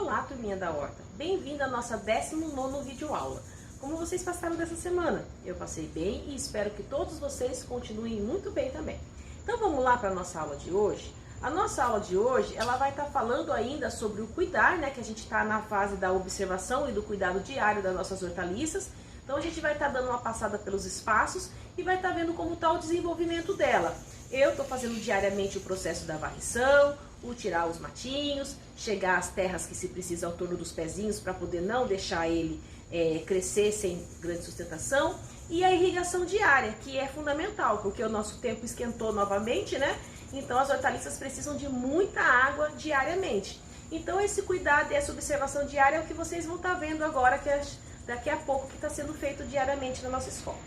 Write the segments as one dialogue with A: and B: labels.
A: Olá, turminha da horta! Bem-vindo à nossa 19º vídeo aula. Como vocês passaram dessa semana? Eu passei bem e espero que todos vocês continuem muito bem também. Então vamos lá para a nossa aula de hoje. A nossa aula de hoje, ela vai estar falando ainda sobre o cuidar, né? Que a gente está na fase da observação e do cuidado diário das nossas hortaliças. Então a gente vai estar dando uma passada pelos espaços e vai estar vendo como está o desenvolvimento dela. Eu estou fazendo diariamente o processo da varrição, o tirar os matinhos, chegar às terras que se precisa ao torno dos pezinhos para poder não deixar ele crescer sem grande sustentação. E a irrigação diária, que é fundamental, porque o nosso tempo esquentou novamente, né? Então as hortaliças precisam de muita água diariamente. Então esse cuidado e essa observação diária é o que vocês vão estar vendo agora, daqui a pouco, que está sendo feito diariamente na nossa escola.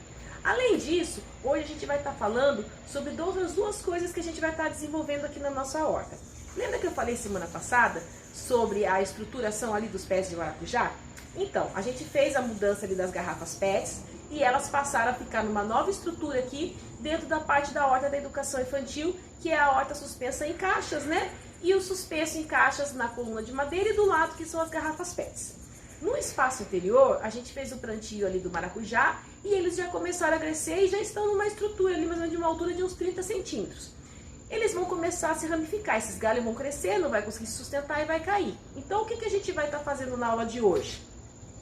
A: Além disso, hoje a gente vai estar falando sobre duas coisas que a gente vai estar desenvolvendo aqui na nossa horta. Lembra que eu falei semana passada sobre a estruturação ali dos pés de maracujá? Então, a gente fez a mudança ali das garrafas PETs e elas passaram a ficar numa nova estrutura aqui dentro da parte da horta da educação infantil, que é a horta suspensa em caixas, né? E o suspenso em caixas na coluna de madeira e do lado que são as garrafas PETs. No espaço interior, a gente fez o plantio ali do maracujá e eles já começaram a crescer e já estão numa estrutura ali, mais ou menos de uma altura de uns 30 centímetros. Eles vão começar a se ramificar, esses galhos vão crescer, não vai conseguir se sustentar e vai cair. Então o que a gente vai estar fazendo na aula de hoje?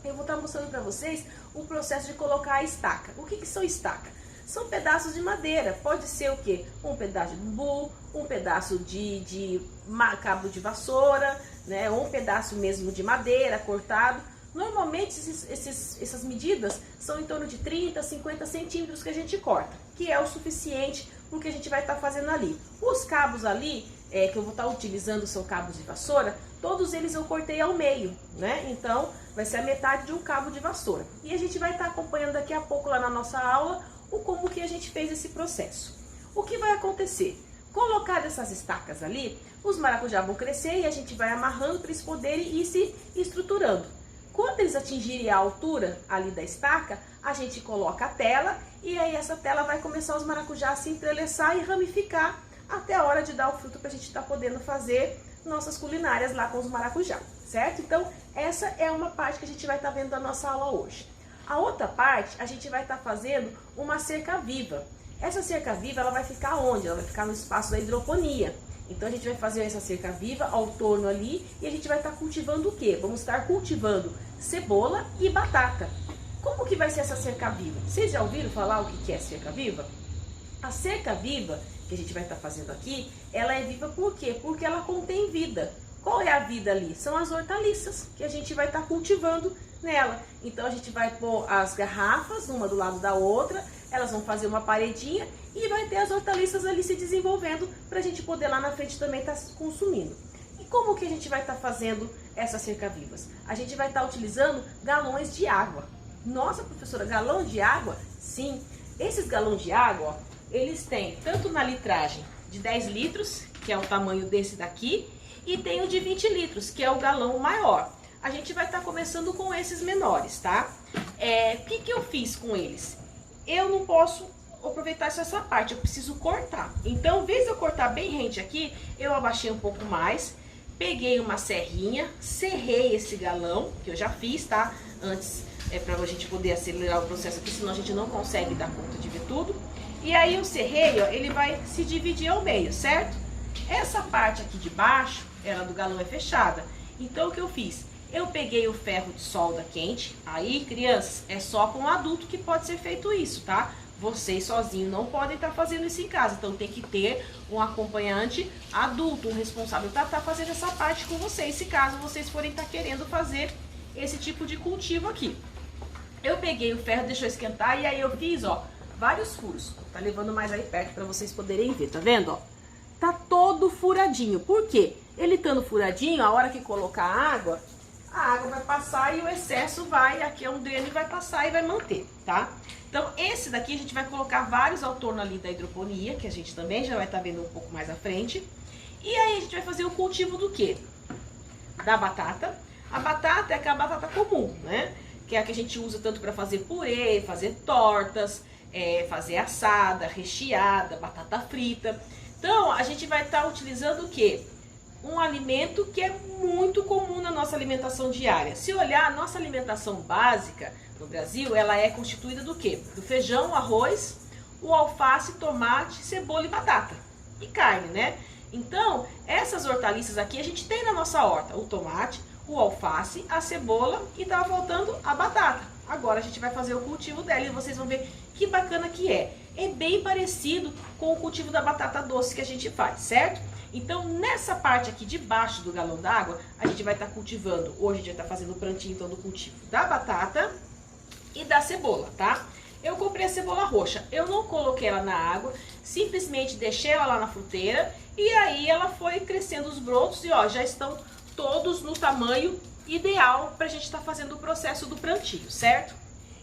A: Eu vou estar mostrando para vocês o processo de colocar a estaca. O que são estaca? São pedaços de madeira, pode ser o quê? Um pedaço de bambu, um pedaço de cabo de vassoura, né? Ou um pedaço mesmo de madeira cortado. Normalmente essas medidas são em torno de 30, 50 centímetros que a gente corta, que é o suficiente para o que a gente vai estar fazendo ali. Os cabos ali, que eu vou estar utilizando, são cabos de vassoura, todos eles eu cortei ao meio, né? Então vai ser a metade de um cabo de vassoura. E a gente vai estar acompanhando daqui a pouco lá na nossa aula como que a gente fez esse processo. O que vai acontecer? Colocar essas estacas ali, os maracujá vão crescer e a gente vai amarrando para eles poderem ir se estruturando. Quando eles atingirem a altura ali da estaca, a gente coloca a tela e aí essa tela vai começar os maracujá a se entrelaçar e ramificar até a hora de dar o fruto para a gente estar podendo fazer nossas culinárias lá com os maracujá, certo? Então essa é uma parte que a gente vai estar vendo da nossa aula hoje. A outra parte, a gente vai estar fazendo uma cerca viva. Essa cerca viva, ela vai ficar onde? Ela vai ficar no espaço da hidroponia. Então a gente vai fazer essa cerca viva ao torno ali e a gente vai estar cultivando o quê? Vamos estar cultivando cebola e batata. Como que vai ser essa cerca viva? Vocês já ouviram falar o que é cerca viva? A cerca viva que a gente vai estar fazendo aqui, ela é viva por quê? Porque ela contém vida. Qual é a vida ali? São as hortaliças que a gente vai estar cultivando nela. Então a gente vai pôr as garrafas uma do lado da outra, elas vão fazer uma paredinha e vai ter as hortaliças ali se desenvolvendo para a gente poder lá na frente também estar consumindo. E como que a gente vai estar fazendo essas cerca-vivas? A gente vai estar utilizando galões de água. Nossa, professora, galão de água? Sim, esses galões de água, ó, eles têm tanto na litragem de 10 litros, que é o tamanho desse daqui, e tem o de 20 litros, que é o galão maior. A gente vai estar começando com esses menores, tá? O que eu fiz com eles? Eu não posso aproveitar só essa parte, eu preciso cortar. Então, em vez de eu cortar bem rente aqui, eu abaixei um pouco mais, peguei uma serrinha, serrei esse galão, que eu já fiz, tá? Antes, pra a gente poder acelerar o processo aqui, senão a gente não consegue dar conta de ver tudo. E aí eu serrei, ó, ele vai se dividir ao meio, certo? Essa parte aqui de baixo, ela do galão é fechada. Então, o que eu fiz? Eu peguei o ferro de solda quente. Aí, crianças, é só com um adulto que pode ser feito isso, tá? Vocês sozinhos não podem estar fazendo isso em casa. Então, tem que ter um acompanhante adulto, um responsável para estar fazendo essa parte com vocês, se caso vocês forem estar querendo fazer esse tipo de cultivo aqui. Eu peguei o ferro, deixou esquentar e aí eu fiz, ó, vários furos. Tá levando mais aí perto para vocês poderem ver, tá vendo, ó? Tá todo furadinho. Por quê? Ele estando furadinho, a hora que colocar a água vai passar e o excesso vai, aqui é um dreno e vai passar e vai manter, tá? Então, esse daqui a gente vai colocar vários ao torno ali da hidroponia, que a gente também já vai estar vendo um pouco mais à frente. E aí a gente vai fazer o cultivo do quê? Da batata. A batata é aquela batata comum, né? Que é a que a gente usa tanto para fazer purê, fazer tortas, fazer assada, recheada, batata frita. Então, a gente vai estar utilizando o quê? um alimento que é muito comum na nossa alimentação diária. Se olhar, a nossa alimentação básica no Brasil, ela é constituída do quê? Do feijão, arroz, o alface, tomate, cebola e batata. E carne, né? Então, essas hortaliças aqui a gente tem na nossa horta. O tomate, o alface, a cebola e tava faltando a batata. Agora a gente vai fazer o cultivo dela e vocês vão ver que bacana que é. É bem parecido com o cultivo da batata doce que a gente faz, certo? Então, nessa parte aqui de baixo do galão d'água, a gente vai estar cultivando, hoje a gente vai estar fazendo o plantio então do cultivo da batata e da cebola, tá? Eu comprei a cebola roxa, eu não coloquei ela na água, simplesmente deixei ela lá na fruteira e aí ela foi crescendo os brotos e ó, já estão todos no tamanho ideal pra gente estar fazendo o processo do plantio, certo?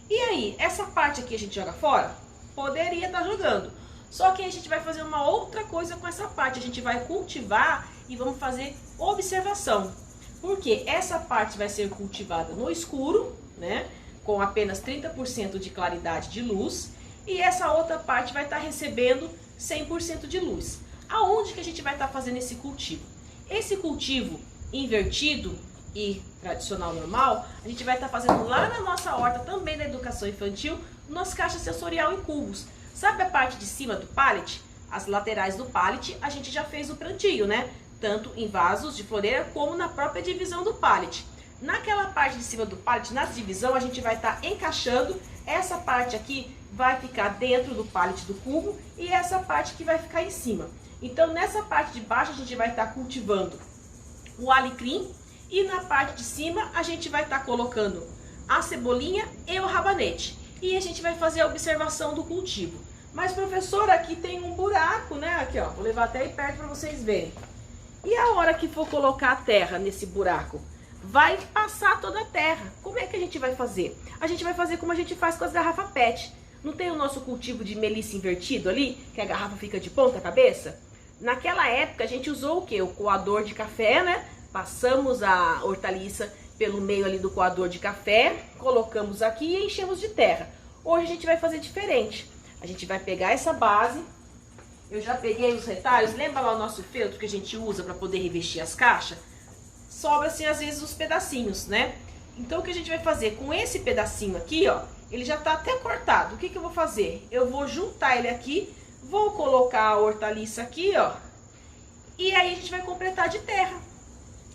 A: E aí, essa parte aqui a gente joga fora? Poderia estar jogando. Só que a gente vai fazer uma outra coisa com essa parte. A gente vai cultivar e vamos fazer observação. Porque essa parte vai ser cultivada no escuro, né? Com apenas 30% de claridade de luz. E essa outra parte vai estar recebendo 100% de luz. Aonde que a gente vai estar fazendo esse cultivo? Esse cultivo invertido e tradicional normal, a gente vai estar fazendo lá na nossa horta, também da educação infantil, nas caixas sensorial em cubos. Sabe a parte de cima do pallet? As laterais do pallet a gente já fez o plantio, né? Tanto em vasos de floreira como na própria divisão do pallet. Naquela parte de cima do pallet, na divisão, a gente vai estar encaixando. Essa parte aqui vai ficar dentro do pallet do cubo e essa parte que vai ficar em cima. Então, nessa parte de baixo, a gente vai estar cultivando o alecrim e na parte de cima, a gente vai estar colocando a cebolinha e o rabanete. E a gente vai fazer a observação do cultivo. Mas, professora, aqui tem um buraco, né? Aqui, ó, vou levar até aí perto para vocês verem. E a hora que for colocar a terra nesse buraco? Vai passar toda a terra. Como é que a gente vai fazer? A gente vai fazer como a gente faz com as garrafas PET. Não tem o nosso cultivo de melissa invertido ali? Que a garrafa fica de ponta cabeça? Naquela época, a gente usou o quê? O coador de café, né? Passamos a hortaliça pelo meio ali do coador de café, colocamos aqui e enchemos de terra. Hoje a gente vai fazer diferente. A gente vai pegar essa base, eu já peguei os retalhos, lembra lá o nosso feltro que a gente usa para poder revestir as caixas? Sobra assim às vezes os pedacinhos, né? Então o que a gente vai fazer com esse pedacinho aqui, ó, ele já tá até cortado. O que que eu vou fazer? Eu vou juntar ele aqui, vou colocar a hortaliça aqui, ó, e aí a gente vai completar de terra,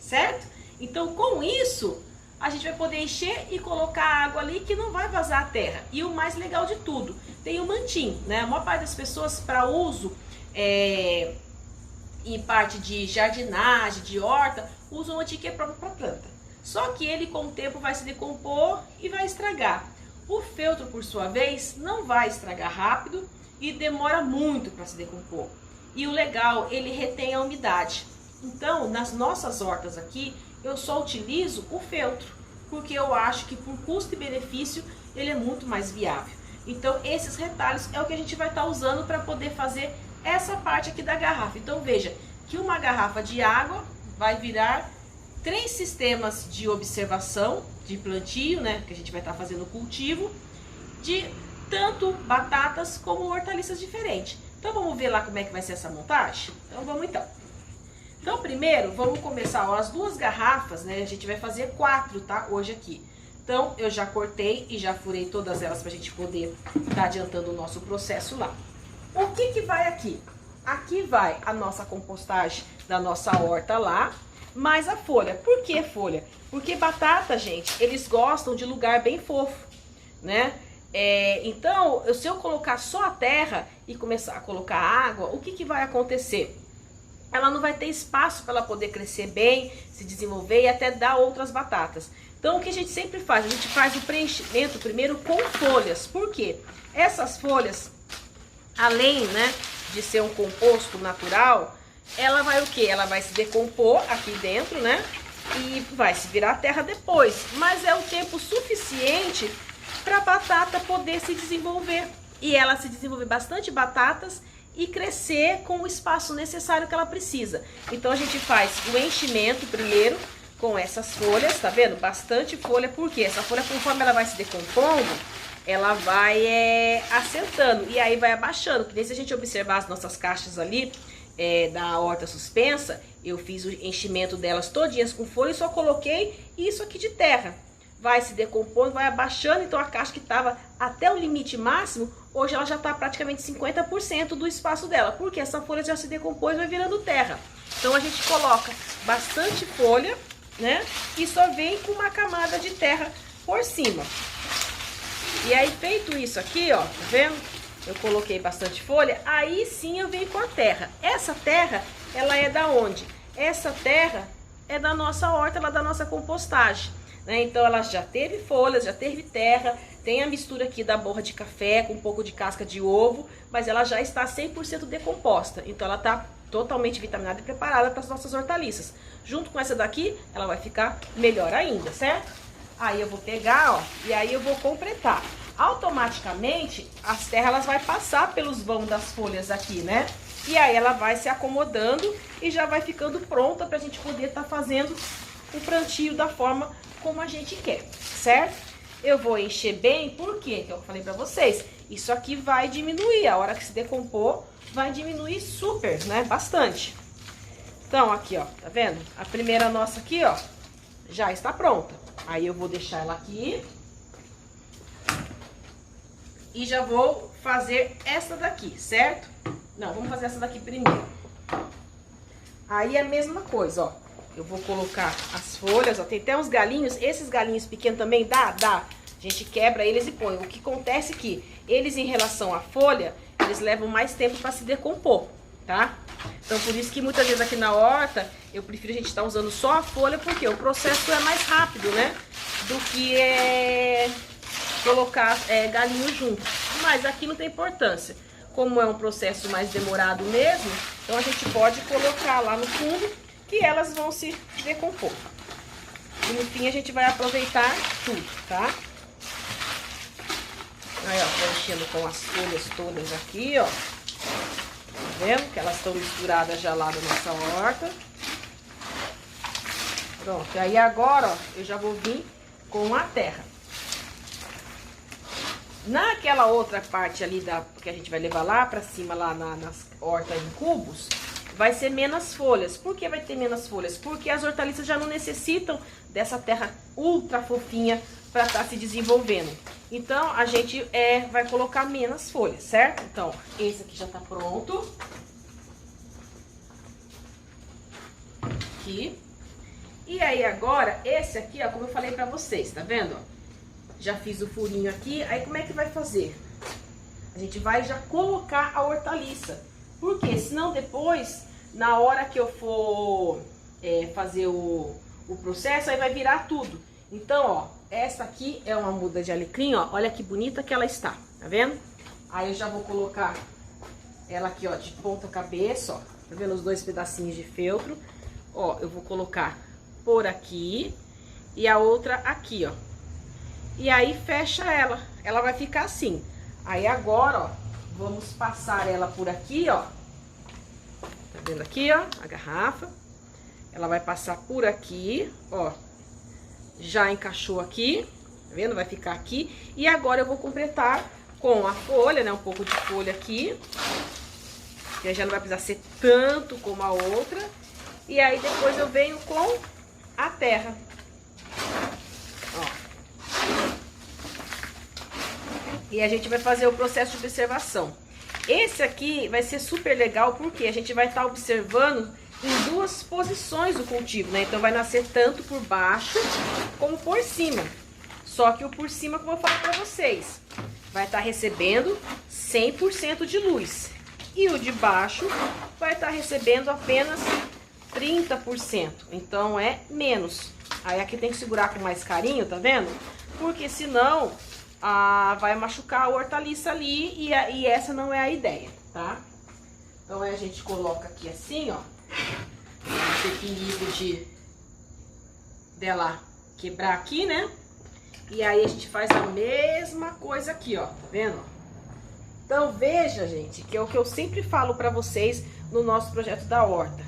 A: certo? Então, com isso, a gente vai poder encher e colocar água ali que não vai vazar a terra. E o mais legal de tudo, tem o mantinho, né? A maior parte das pessoas, para uso em parte de jardinagem, de horta, usam o mantinho que é próprio para planta. Só que ele, com o tempo, vai se decompor e vai estragar. O feltro, por sua vez, não vai estragar rápido e demora muito para se decompor. E o legal, ele retém a umidade. Então, nas nossas hortas aqui, eu só utilizo o feltro, porque eu acho que por custo e benefício ele é muito mais viável. Então, esses retalhos é o que a gente vai estar usando para poder fazer essa parte aqui da garrafa. Então, veja que uma garrafa de água vai virar 3 sistemas de observação, de plantio, né, que a gente vai estar fazendo o cultivo, de tanto batatas como hortaliças diferentes. Então, vamos ver lá como é que vai ser essa montagem? Então, vamos então. Então, primeiro, vamos começar, ó, as 2 garrafas, né? A gente vai fazer 4, tá? Hoje aqui. Então, eu já cortei e já furei todas elas pra gente poder estar adiantando o nosso processo lá. O que que vai aqui? Aqui vai a nossa compostagem da nossa horta lá, mais a folha. Por que folha? Porque batata, gente, eles gostam de lugar bem fofo, né? Então, se eu colocar só a terra e começar a colocar água, o que que vai acontecer? Ela não vai ter espaço para ela poder crescer bem, se desenvolver e até dar outras batatas. Então, o que a gente sempre faz? A gente faz o preenchimento primeiro com folhas. Por quê? Essas folhas, além, né, de ser um composto natural, ela vai o quê? Ela vai se decompor aqui dentro, né? E vai se virar terra depois. Mas é o tempo suficiente para a batata poder se desenvolver. E ela se desenvolver bastante batatas e crescer com o espaço necessário que ela precisa. Então a gente faz o enchimento primeiro com essas folhas, tá vendo? Bastante folha, porque essa folha, conforme ela vai se decompondo, ela vai assentando e aí vai abaixando. Que nem se a gente observar as nossas caixas ali, da horta suspensa, eu fiz o enchimento delas todinhas com folha e só coloquei isso aqui de terra. Vai se decompondo, vai abaixando, então a caixa que estava até o limite máximo, hoje ela já está praticamente 50% do espaço dela, porque essa folha já se decompôs e vai virando terra. Então a gente coloca bastante folha, né? E só vem com uma camada de terra por cima. E aí, feito isso aqui, ó, tá vendo? Eu coloquei bastante folha, aí sim eu venho com a terra. Essa terra, ela é da onde? Essa terra é da nossa horta, ela é da nossa compostagem. Então ela já teve folhas, já teve terra, tem a mistura aqui da borra de café com um pouco de casca de ovo, mas ela já está 100% decomposta, então ela está totalmente vitaminada e preparada para as nossas hortaliças. Junto com essa daqui, ela vai ficar melhor ainda, certo? Aí eu vou pegar, ó, e aí eu vou completar. Automaticamente, as terras elas vai passar pelos vãos das folhas aqui, né? E aí ela vai se acomodando e já vai ficando pronta para a gente poder estar fazendo o plantio da forma como a gente quer, certo? Eu vou encher bem, porque eu falei pra vocês, isso aqui vai diminuir, a hora que se decompor, vai diminuir super, né? Bastante. Então, aqui, ó, tá vendo? A primeira nossa aqui, ó, já está pronta. Aí eu vou deixar ela aqui. E já vou fazer essa daqui, certo? Não, vamos fazer essa daqui primeiro. Aí é a mesma coisa, ó. Eu vou colocar as folhas, ó, tem até uns galinhos, esses galinhos pequenos também dá. A gente quebra eles e põe. O que acontece é que eles, em relação à folha, eles levam mais tempo para se decompor, tá? Então, por isso que muitas vezes aqui na horta, eu prefiro a gente estar usando só a folha, porque o processo é mais rápido, né? Do que colocar galinho junto. Mas aqui não tem importância. Como é um processo mais demorado mesmo, então a gente pode colocar lá no fundo, que elas vão se decompor. E no fim a gente vai aproveitar tudo, tá? Aí, ó, tô enchendo com as folhas todas aqui, ó. Tá vendo? Que elas estão misturadas já lá da nossa horta. Pronto, e aí agora, ó, eu já vou vir com a terra. Naquela outra parte ali que a gente vai levar lá pra cima, lá nas hortas em cubos, vai ser menos folhas. Por que vai ter menos folhas? Porque as hortaliças já não necessitam dessa terra ultra fofinha para estar se desenvolvendo. Então, a gente vai colocar menos folhas, certo? Então, esse aqui já tá pronto. Aqui. E aí, agora, esse aqui, ó, como eu falei pra vocês, tá vendo? Já fiz o furinho aqui. Aí, como é que vai fazer? A gente vai já colocar a hortaliça. Porque senão depois, na hora que eu for fazer o processo, aí vai virar tudo. Então, ó, essa aqui é uma muda de alecrim, ó. Olha que bonita que ela está, tá vendo? Aí eu já vou colocar ela aqui, ó, de ponta cabeça, ó. Tá vendo os dois pedacinhos de feltro? Ó, eu vou colocar por aqui e a outra aqui, ó. E aí fecha ela. Ela vai ficar assim. Aí agora, ó, vamos passar ela por aqui, ó. Tá vendo aqui, ó, a garrafa? Ela vai passar por aqui, ó. Já encaixou aqui, tá vendo? Vai ficar aqui. E agora eu vou completar com a folha, né? Um pouco de folha aqui. Que aí já não vai precisar ser tanto como a outra. E aí depois eu venho com a terra. Ó. E a gente vai fazer o processo de observação. Esse aqui vai ser super legal porque a gente vai estar observando em duas posições o cultivo, né? Então vai nascer tanto por baixo como por cima. Só que o por cima, como eu falei pra vocês, vai estar recebendo 100% de luz. E o de baixo vai estar recebendo apenas 30%. Então é menos. Aí aqui tem que segurar com mais carinho, tá vendo? Porque senão vai machucar a hortaliça ali e essa não é a ideia, tá? Então a gente coloca aqui assim, ó. Esse equilíbrio dela quebrar aqui, né? E aí a gente faz a mesma coisa aqui, ó. Tá vendo? Então veja, gente, que é o que eu sempre falo pra vocês no nosso projeto da horta.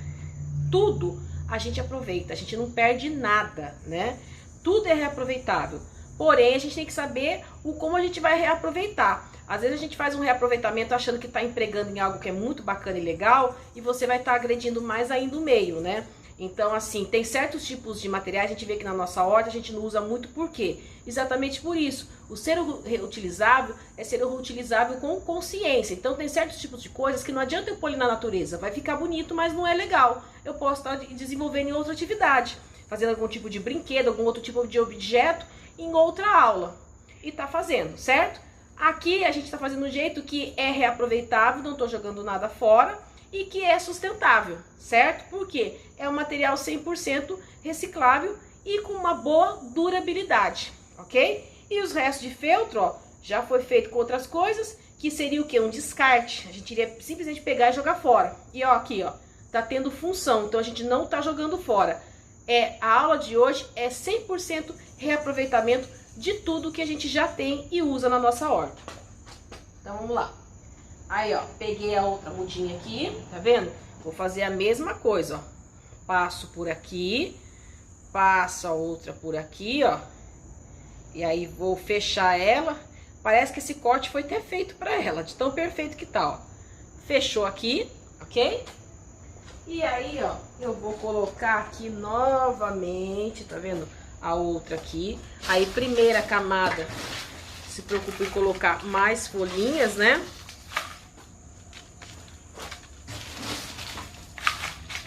A: Tudo a gente aproveita, a gente não perde nada, né? Tudo é reaproveitável. Porém, a gente tem que saber como a gente vai reaproveitar. Às vezes a gente faz um reaproveitamento achando que está empregando em algo que é muito bacana e legal e você vai estar agredindo mais ainda o meio, né? Então, assim, tem certos tipos de materiais, a gente vê que na nossa horta a gente não usa muito, por quê? Exatamente por isso. O ser reutilizável é ser reutilizável com consciência. Então, tem certos tipos de coisas que não adianta eu pôr ele na natureza. Vai ficar bonito, mas não é legal. Eu posso estar desenvolvendo em outra atividade, fazendo algum tipo de brinquedo, algum outro tipo de objeto em outra aula. E tá fazendo, certo? Aqui a gente tá fazendo um jeito que é reaproveitável, não tô jogando nada fora, e que é sustentável, certo? Porque é um material 100% reciclável e com uma boa durabilidade, ok? E os restos de feltro, ó, já foi feito com outras coisas, que seria o quê? Um descarte. A gente iria simplesmente pegar e jogar fora. E ó, aqui, ó, tá tendo função, então a gente não tá jogando fora. A aula de hoje é 100% reaproveitamento de tudo que a gente já tem e usa na nossa horta. Então vamos lá. Aí, ó, peguei a outra mudinha aqui, tá vendo? Vou fazer a mesma coisa, ó. Passo por aqui, passo a outra por aqui, ó. E aí vou fechar ela. Parece que esse corte foi até feito pra ela, de tão perfeito que tá, ó. Fechou aqui, ok? E aí, ó, eu vou colocar aqui novamente, tá vendo? A outra aqui. Aí, primeira camada, se preocupe em colocar mais folhinhas, né?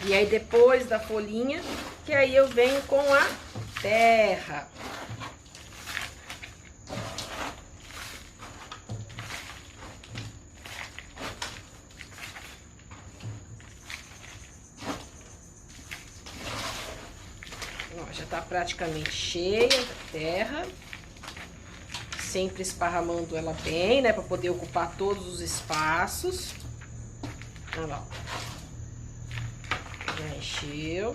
A: E aí, depois da folhinha, que aí eu venho com a terra. Ó, já tá praticamente cheia da terra. Sempre esparramando ela bem, né? Pra poder ocupar todos os espaços. Olha lá, ó. Já encheu.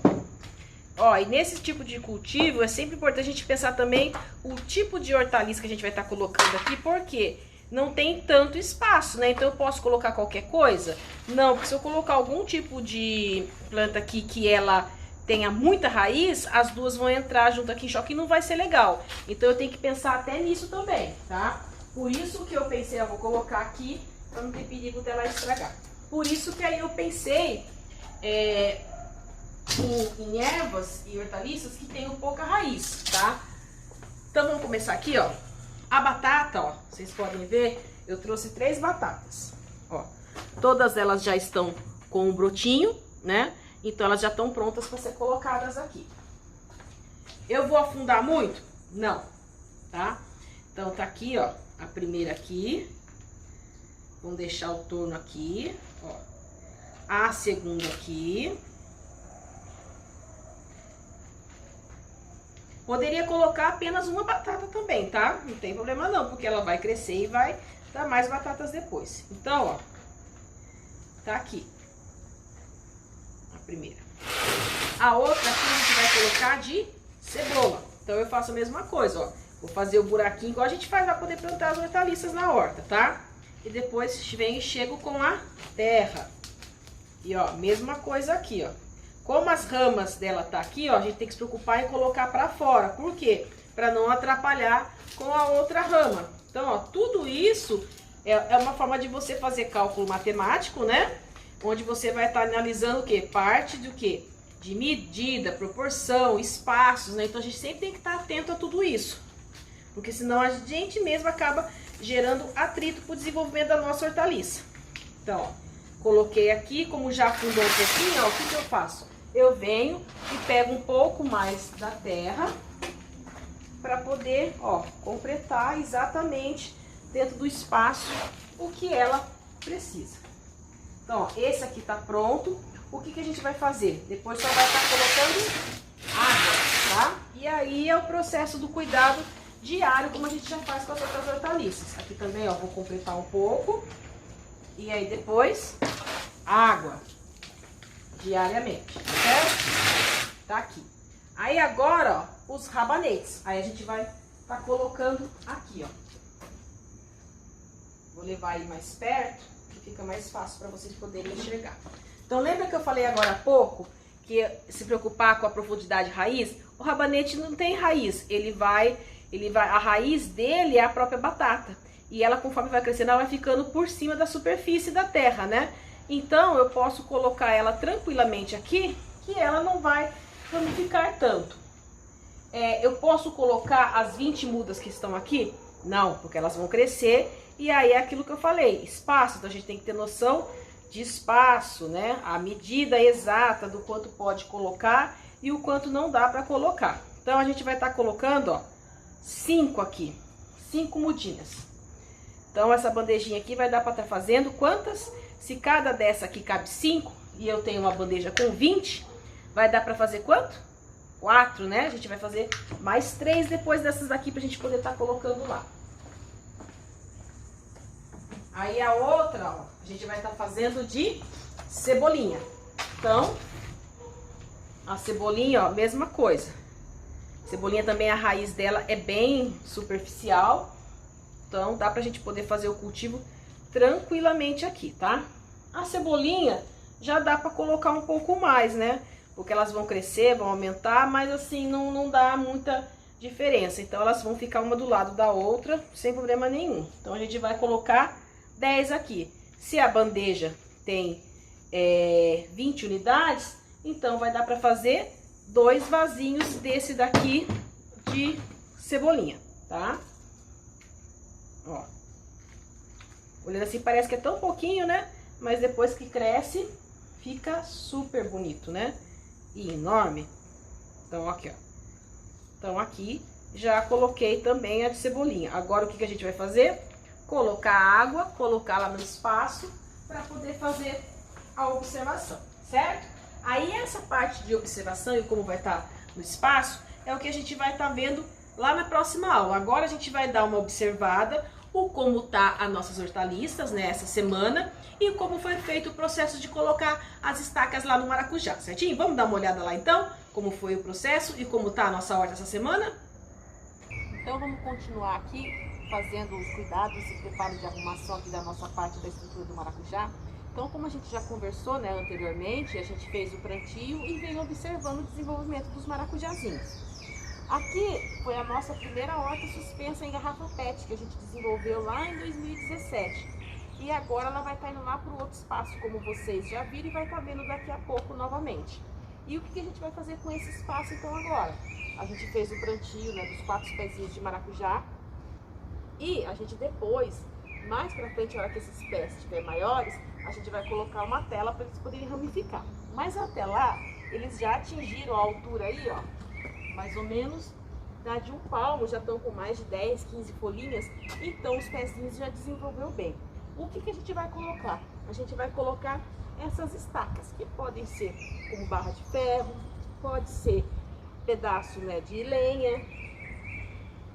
A: Ó, e nesse tipo de cultivo é sempre importante a gente pensar também o tipo de hortaliça que a gente vai estar colocando aqui, porque não tem tanto espaço, né? Então eu posso colocar qualquer coisa? Não, porque se eu colocar algum tipo de planta aqui que ela tenha muita raiz, as duas vão entrar junto aqui em choque e não vai ser legal. Então eu tenho que pensar até nisso também, tá? Por isso que eu pensei, eu vou colocar aqui para não ter perigo dela estragar. Por isso que aí eu pensei em ervas e hortaliças que tenham pouca raiz, tá? Então vamos começar aqui, ó. A batata, ó, vocês podem ver, eu trouxe 3 batatas, ó. Todas elas já estão com um brotinho, né? Então elas já estão prontas para ser colocadas aqui. Eu vou afundar muito? Não, tá? Então tá aqui, ó, a primeira aqui. Vamos deixar o torno aqui, ó. A segunda aqui. Poderia colocar apenas uma batata também, tá? Não tem problema não, porque ela vai crescer e vai dar mais batatas depois. Então, ó, tá aqui a primeira. A outra aqui a gente vai colocar de cebola. Então eu faço a mesma coisa, ó. Vou fazer o buraquinho igual a gente faz para poder plantar as hortaliças na horta, tá? E depois venho e chego com a terra. E ó, mesma coisa aqui, ó. Como as ramas dela tá aqui, ó, a gente tem que se preocupar em colocar para fora. Por quê? Para não atrapalhar com a outra rama. Então, ó, tudo isso é uma forma de você fazer cálculo matemático, né? Onde você vai estar analisando o quê? Parte do quê? De medida, proporção, espaços, né? Então, a gente sempre tem que estar atento a tudo isso. Porque senão a gente mesmo acaba gerando atrito para o desenvolvimento da nossa hortaliça. Então, ó, coloquei aqui, como já afundou um pouquinho, ó, o que eu faço? Eu venho e pego um pouco mais da terra para poder, ó, completar exatamente dentro do espaço o que ela precisa. Então, ó, esse aqui tá pronto. O que a gente vai fazer? Depois só vai estar colocando água, tá? E aí é o processo do cuidado diário, como a gente já faz com as outras hortaliças. Aqui também, ó, vou completar um pouco. E aí depois, água. Diariamente, certo? Tá aqui. Aí agora, ó, os rabanetes. Aí a gente vai tá colocando aqui, ó. Vou levar aí mais perto, que fica mais fácil para vocês poderem enxergar. Então lembra que eu falei agora há pouco que se preocupar com a profundidade raiz? O rabanete não tem raiz, ele vai, a raiz dele é a própria batata. E ela, conforme vai crescendo, ela vai ficando por cima da superfície da terra, né? Então, eu posso colocar ela tranquilamente aqui, que ela não vai ramificar tanto. Eu posso colocar as 20 mudas que estão aqui? Não, porque elas vão crescer. E aí é aquilo que eu falei, espaço. Então, a gente tem que ter noção de espaço, né? A medida exata do quanto pode colocar e o quanto não dá para colocar. Então, a gente vai estar colocando, ó, 5 aqui, 5 mudinhas. Então, essa bandejinha aqui vai dar para estar fazendo quantas? Se cada dessa aqui cabe 5 e eu tenho uma bandeja com 20, vai dar para fazer quanto? 4, né? A gente vai fazer mais 3 depois dessas daqui pra gente poder estar colocando lá. Aí a outra, ó, a gente vai estar fazendo de cebolinha. Então, a cebolinha, ó, mesma coisa. Cebolinha também, a raiz dela é bem superficial. Então, dá pra gente poder fazer o cultivo tranquilamente aqui, tá? A cebolinha já dá pra colocar um pouco mais, né? Porque elas vão crescer, vão aumentar, mas assim, não dá muita diferença. Então, elas vão ficar uma do lado da outra, sem problema nenhum. Então, a gente vai colocar 10 aqui. Se a bandeja tem 20 unidades, então vai dar pra fazer 2 vasinhos desse daqui de cebolinha, tá? Ó. Olhando assim, parece que é tão pouquinho, né? Mas depois que cresce, fica super bonito, né? E enorme. Então, aqui, ó. Então, aqui já coloquei também a de cebolinha. Agora, o que a gente vai fazer? Colocar água, colocar lá no espaço para poder fazer a observação, certo? Aí, essa parte de observação e como vai estar no espaço é o que a gente vai estar vendo lá na próxima aula. Agora, a gente vai dar uma observada o como tá as nossas hortaliças, né, essa semana, e como foi feito o processo de colocar as estacas lá no maracujá, certinho? Vamos dar uma olhada lá então, como foi o processo e como tá a nossa horta essa semana? Então vamos continuar aqui fazendo os cuidados e preparo de arrumação aqui da nossa parte da estrutura do maracujá. Então, como a gente já conversou, né, anteriormente, a gente fez o plantio e veio observando o desenvolvimento dos maracujazinhos. Aqui foi a nossa primeira horta suspensa em garrafa PET, que a gente desenvolveu lá em 2017. E agora ela vai estar indo lá para o outro espaço, como vocês já viram, e vai estar vendo daqui a pouco novamente. E o que a gente vai fazer com esse espaço então agora? A gente fez o plantio, né, dos 4 pezinhos de maracujá. E a gente depois, mais para frente, a hora que esses pés estiverem maiores, a gente vai colocar uma tela para eles poderem ramificar. Mas até lá, eles já atingiram a altura aí, ó, mais ou menos da de um palmo, já estão com mais de 10, 15 folhinhas, então os pezinhos já desenvolveu bem. O que a gente vai colocar? A gente vai colocar essas estacas, que podem ser como barra de ferro, pode ser pedaço, né, de lenha,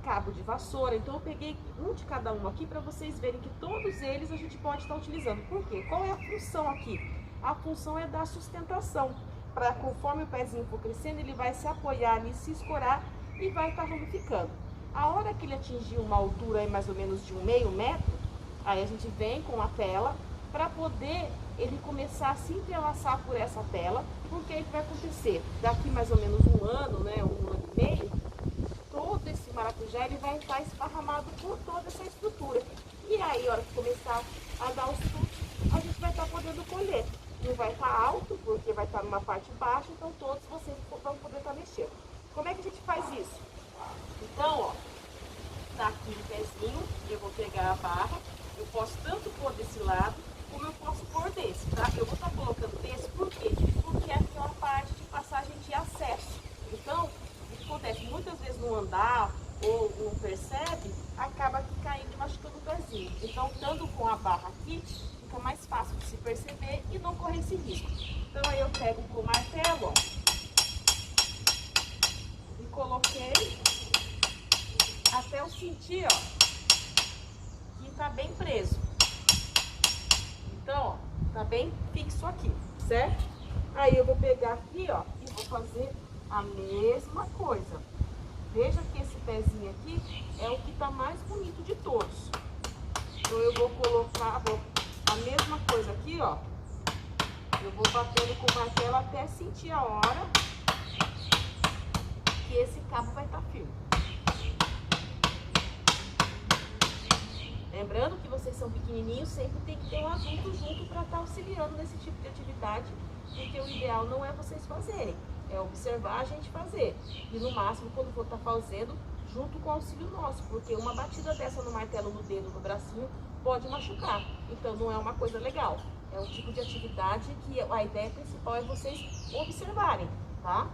A: cabo de vassoura. Então eu peguei um de cada um aqui para vocês verem que todos eles a gente pode estar utilizando. Por quê? Qual é a função aqui? A função é dar sustentação. Para conforme o pezinho for crescendo, ele vai se apoiar ali, se escorar e vai estar ramificando. A hora que ele atingir uma altura aí mais ou menos de um meio metro, aí a gente vem com a tela para poder ele começar a se entrelaçar por essa tela, porque aí vai acontecer daqui mais ou menos um ano, né, um ano e meio, todo esse maracujá ele vai estar esparramado por toda essa estrutura. E aí, a hora que começar a dar os frutos, a gente vai estar podendo colher. Não vai estar alto, porque vai estar numa parte baixa, então todos vocês vão poder estar mexendo. Como é que a gente faz isso? Então, ó, tá aqui o pezinho, eu vou pegar a barra, eu posso tanto pôr desse lado, como eu posso pôr desse, tá? Eu vou estar colocando desse, por quê? Porque aqui é uma parte de passagem de acesso. Então, o que acontece? Muitas vezes no andar, ou não percebe, acaba aqui caindo e machucando o pezinho. Então, estando com a barra aqui, fica mais fácil de se perceber e não correr esse risco. Então aí eu pego com o martelo, ó, e coloquei até eu sentir, ó, que tá bem preso. Então, ó, tá bem fixo aqui, certo? Aí eu vou pegar aqui, ó, e vou fazer a mesma coisa. Veja que esse pezinho aqui é o que tá mais bonito de todos. Então eu vou colocar, a mesma coisa aqui, ó. Eu vou batendo com o martelo até sentir a hora que esse cabo vai estar firme. Lembrando que vocês são pequenininhos, sempre tem que ter um adulto junto para estar auxiliando nesse tipo de atividade, porque o ideal não é vocês fazerem, é observar a gente fazer. E no máximo, quando for estar fazendo, junto com o auxílio nosso, porque uma batida dessa no martelo, no dedo, no bracinho, pode machucar. Então não é uma coisa legal. É um tipo de atividade que a ideia principal é vocês observarem, tá?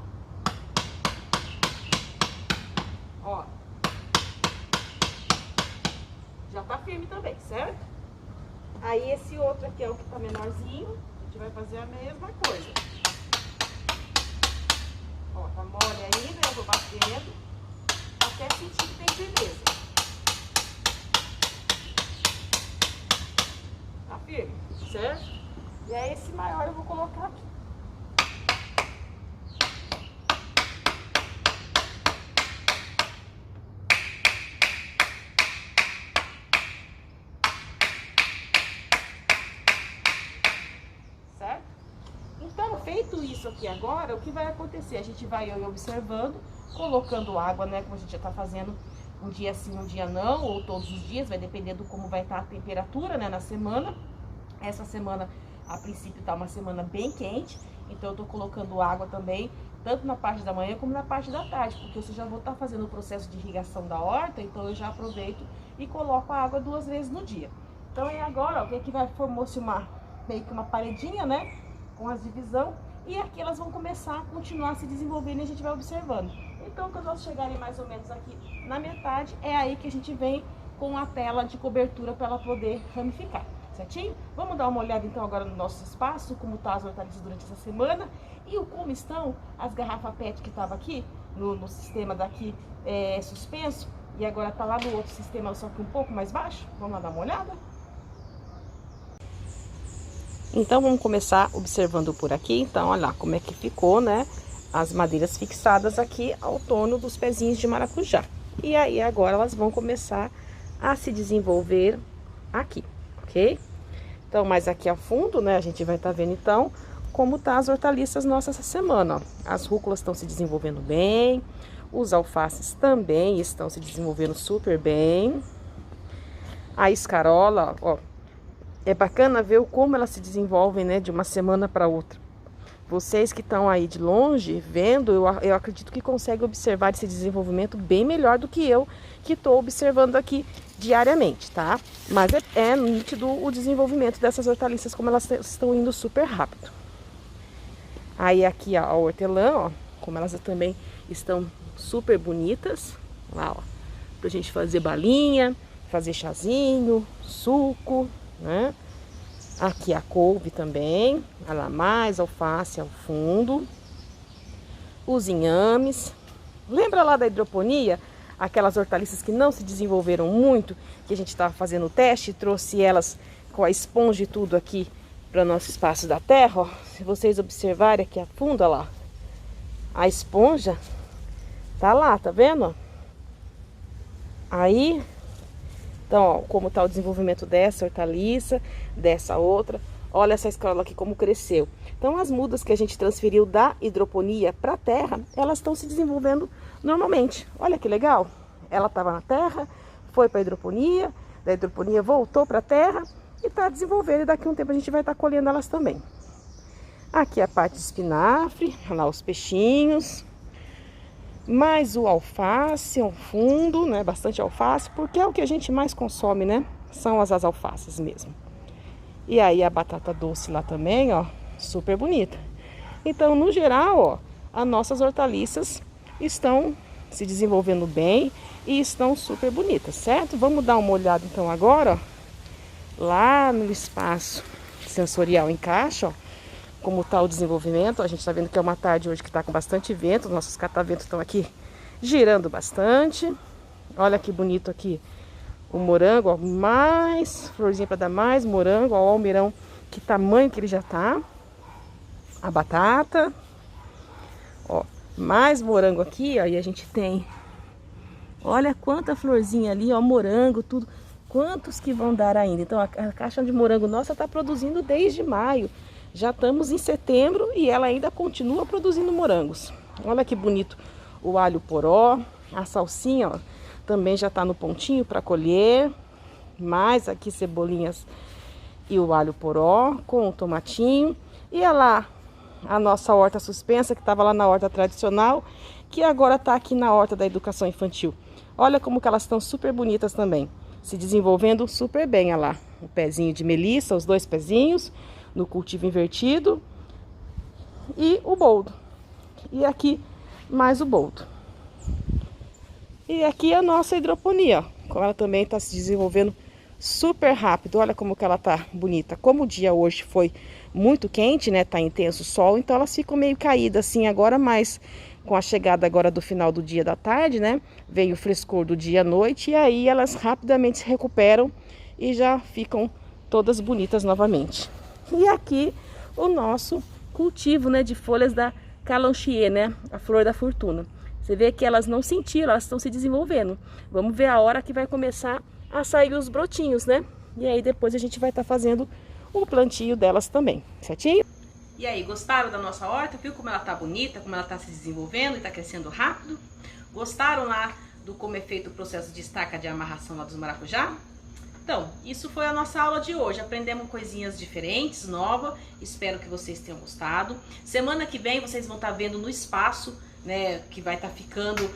A: Ó. Já tá firme também, certo? Aí esse outro aqui é o que tá menorzinho, a gente vai fazer a mesma coisa. Ó, tá mole ainda, eu vou batendo até sentir que tem firmeza. Tá firme, certo? E aí esse maior eu vou colocar aqui. Feito isso aqui agora, o que vai acontecer? A gente vai observando, colocando água, né? Como a gente já tá fazendo um dia sim, um dia não, ou todos os dias, vai depender do como vai estar a temperatura, né, na semana. Essa semana, a princípio, tá uma semana bem quente, então eu tô colocando água também, tanto na parte da manhã como na parte da tarde, porque eu já vou estar fazendo o processo de irrigação da horta, então eu já aproveito e coloco a água 2 vezes no dia. Então é agora, ó, que aqui vai formou-se meio que uma paredinha, né? Com as divisão, e aqui elas vão começar a continuar se desenvolvendo e a gente vai observando. Então, quando elas chegarem mais ou menos aqui na metade, é aí que a gente vem com a tela de cobertura para ela poder ramificar, certinho? Vamos dar uma olhada então agora no nosso espaço, como tá as hortaliças durante essa semana e como estão as garrafas PET que estava aqui no sistema daqui suspenso, e agora tá lá no outro sistema, só que um pouco mais baixo. Vamos lá dar uma olhada? Então, vamos começar observando por aqui. Então, olha lá como é que ficou, né? As madeiras fixadas aqui ao torno dos pezinhos de maracujá. E aí, agora elas vão começar a se desenvolver aqui, ok? Então, mais aqui a fundo, né? A gente vai estar vendo, então, como tá as hortaliças nossas essa semana, ó. As rúculas estão se desenvolvendo bem. Os alfaces também estão se desenvolvendo super bem. A escarola, ó. É bacana ver como elas se desenvolvem, né, de uma semana para outra. Vocês que estão aí de longe, vendo, eu acredito que conseguem observar esse desenvolvimento bem melhor do que eu, que estou observando aqui diariamente, tá? Mas é nítido o desenvolvimento dessas hortaliças, como elas estão indo super rápido. Aí aqui, ó, a hortelã, ó, como elas também estão super bonitas. Lá, ó, pra gente fazer balinha, fazer chazinho, suco, né? Aqui a couve também, olha lá, mais alface ao fundo. Os inhames. Lembra lá da hidroponia? Aquelas hortaliças que não se desenvolveram muito, que a gente estava fazendo o teste e trouxe elas com a esponja e tudo aqui para o nosso espaço da terra, ó. Se vocês observarem aqui a fundo, olha lá, a esponja tá lá, tá vendo? Aí... Então, ó, como está o desenvolvimento dessa hortaliça, dessa outra. Olha essa escarola aqui como cresceu. Então, as mudas que a gente transferiu da hidroponia para a terra, elas estão se desenvolvendo normalmente. Olha que legal. Ela estava na terra, foi para a hidroponia, da hidroponia voltou para a terra e está desenvolvendo. E daqui a um tempo a gente vai estar colhendo elas também. Aqui a parte de espinafre, olha lá os peixinhos. Mais o alface ao fundo, né? Bastante alface, porque é o que a gente mais consome, né? São as alfaces mesmo. E aí a batata doce lá também, ó, super bonita. Então, no geral, ó, as nossas hortaliças estão se desenvolvendo bem e estão super bonitas, certo? Vamos dar uma olhada então agora, ó, lá no espaço sensorial em caixa, ó. Como está o desenvolvimento. A gente está vendo que é uma tarde hoje que está com bastante vento. Nossos cataventos estão aqui girando bastante. Olha que bonito aqui o morango, ó, mais florzinha para dar mais morango. Ó, o almeirão, que tamanho que ele já tá. A batata. Ó, mais morango aqui, ó, e a gente tem... Olha quanta florzinha ali, ó, morango, tudo. Quantos que vão dar ainda? Então a caixa de morango nossa está produzindo desde maio. Já estamos em setembro e ela ainda continua produzindo morangos. Olha que bonito o alho poró. A salsinha, ó, também já está no pontinho para colher. Mais aqui cebolinhas e o alho poró com o tomatinho. E olha lá a nossa horta suspensa, que estava lá na horta tradicional, que agora está aqui na horta da educação infantil. Olha como que elas estão super bonitas também, se desenvolvendo super bem. Olha lá, o pezinho de melissa, os 2 pezinhos no cultivo invertido e o boldo. E aqui mais o boldo. E aqui a nossa hidroponia, ó, como ela também está se desenvolvendo super rápido. Olha como que ela tá bonita. Como o dia hoje foi muito quente, né? Tá intenso o sol, então elas ficam meio caídas assim agora, mas com a chegada agora do final do dia da tarde, né? Veio o frescor do dia à noite e aí elas rapidamente se recuperam e já ficam todas bonitas novamente. E aqui o nosso cultivo, né, de folhas da Calanchier, né? A flor da fortuna. Você vê que elas não sentiram, elas estão se desenvolvendo. Vamos ver a hora que vai começar a sair os brotinhos, né? E aí depois a gente vai estar fazendo o plantio delas também, certinho? E aí, gostaram da nossa horta? Viu como ela tá bonita, como ela tá se desenvolvendo e tá crescendo rápido? Gostaram lá do como é feito o processo de estaca de amarração lá dos maracujá? Então, isso foi a nossa aula de hoje. Aprendemos coisinhas diferentes, novas. Espero que vocês tenham gostado. Semana que vem vocês vão estar vendo no espaço, né, que vai estar ficando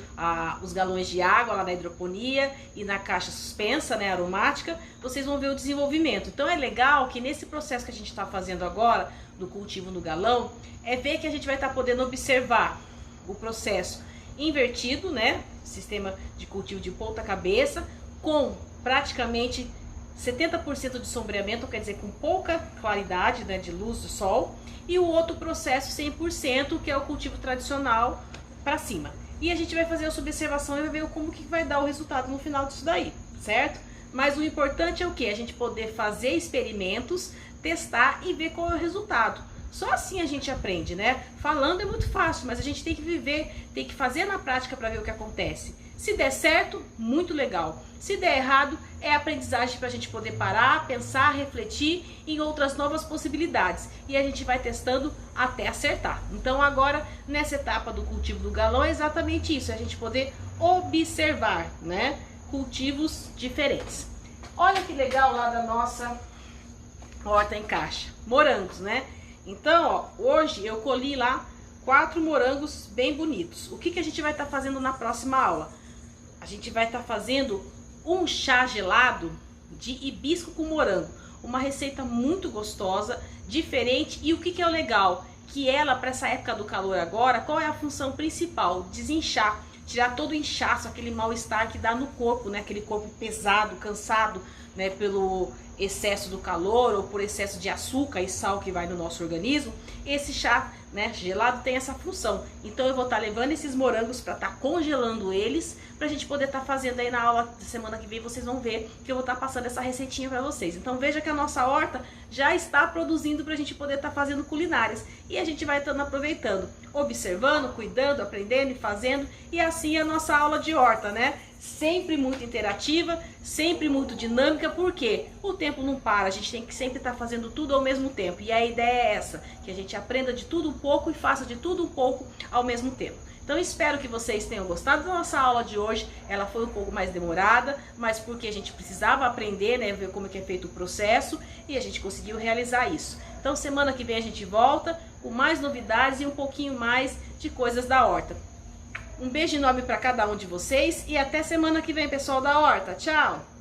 A: os galões de água lá na hidroponia e na caixa suspensa, né, aromática. Vocês vão ver o desenvolvimento. Então é legal que nesse processo que a gente está fazendo agora do cultivo no galão, é ver que a gente vai estar podendo observar o processo invertido, né, sistema de cultivo de ponta cabeça, com praticamente 70% de sombreamento, quer dizer, com pouca claridade, né, de luz do sol, e o outro processo 100%, que é o cultivo tradicional para cima. E a gente vai fazer essa observação e vai ver como que vai dar o resultado no final disso daí, certo? Mas o importante é o que? A gente poder fazer experimentos, testar e ver qual é o resultado. Só assim a gente aprende, né? Falando é muito fácil, mas a gente tem que viver, tem que fazer na prática para ver o que acontece. Se der certo, muito legal. Se der errado, é aprendizagem para a gente poder parar, pensar, refletir em outras novas possibilidades. E a gente vai testando até acertar. Então agora, nessa etapa do cultivo do galão, é exatamente isso. É a gente poder observar, né, cultivos diferentes. Olha que legal lá da nossa horta em caixa. Morangos, né? Então, ó, hoje eu colhi lá 4 morangos bem bonitos. O que que a gente vai estar fazendo na próxima aula? A gente vai estar fazendo um chá gelado de hibisco com morango. Uma receita muito gostosa, diferente. E o que que é o legal? Que ela, para essa época do calor agora, qual é a função principal? Desinchar, tirar todo o inchaço, aquele mal-estar que dá no corpo, né? Aquele corpo pesado, cansado, né? Pelo excesso do calor ou por excesso de açúcar e sal que vai no nosso organismo. Esse chá, né, gelado tem essa função. Então eu vou estar levando esses morangos para estar congelando eles, para a gente poder estar fazendo aí na aula de semana que vem. Vocês vão ver que eu vou estar passando essa receitinha para vocês. Então veja que a nossa horta já está produzindo para a gente poder estar fazendo culinárias. E a gente vai estando aproveitando, observando, cuidando, aprendendo e fazendo. E assim a nossa aula de horta, né? Sempre muito interativa, sempre muito dinâmica, porque o tempo não para, a gente tem que sempre estar fazendo tudo ao mesmo tempo. E a ideia é essa, que a gente aprenda de tudo um pouco e faça de tudo um pouco ao mesmo tempo. Então espero que vocês tenham gostado da nossa aula de hoje. Ela foi um pouco mais demorada, mas porque a gente precisava aprender, né, ver como é que é feito o processo, e a gente conseguiu realizar isso. Então semana que vem a gente volta com mais novidades e um pouquinho mais de coisas da horta. Um beijo enorme para cada um de vocês e até semana que vem, pessoal da horta. Tchau!